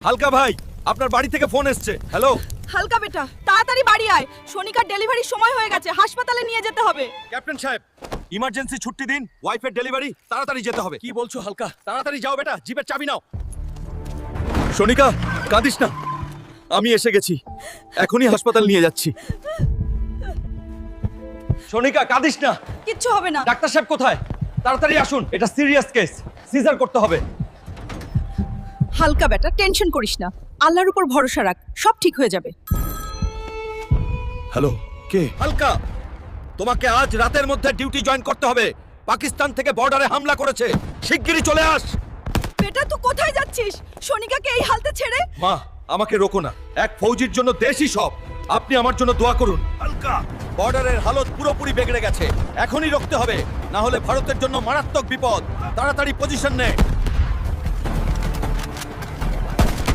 হালকা ভাই, আপনার বাড়ি থেকে ফোন এসছে। হ্যালো হালকা বেটা, তাড়াতাড়ি বাড়ি আয়। শনিকার ডেলিভারির সময় হয়ে গেছে, হাসপাতালে নিয়ে যেতে হবে। ক্যাপ্টেন সাহেব, ইমার্জেন্সি ছুটি দিন, ওয়াইফের ডেলিভারি, তাড়াতাড়ি যেতে হবে। কি বলছো হালকা? তাড়াতাড়ি যাও বেটা, জিপের চাবি নাও। শনিকা, কাঁদিস না, আমি এসে গেছি, এখনই হাসপাতাল নিয়ে যাচ্ছি। শনিকা, কাঁদিস না, কিচ্ছু হবে না। ডাক্তার সাহেব কোথায়? তাড়াতাড়ি আসুন, এটা সিরিয়াস কেস, সিজার করতে হবে। হালকা বেটা, টেনশন করিস না, আল্লাহর উপর ভরসা রাখ, সব ঠিক হয়ে যাবে। হ্যালো, কে? হালকা, তোমাকে আজ রাতের মধ্যে ডিউটি জয়েন করতে হবে। পাকিস্তান থেকে বর্ডারে হামলা করেছে, শিগগিরই চলে আস। বেটা, তুই কোথায় যাচ্ছিস? শনিকাকে এই হালতে ছেড়ে? মা, আমাকে রোকো না, এক ফৌজির জন্য দেশই সব। আপনি আমার জন্য দোয়া করুন। হালকা, বর্ডারের হালত পুরোপুরি বিগড়ে গেছে, এখনই রুখতে হবে, না হলে ভারতের জন্য মারাত্মক বিপদ। তাড়াতাড়ি পজিশন নে।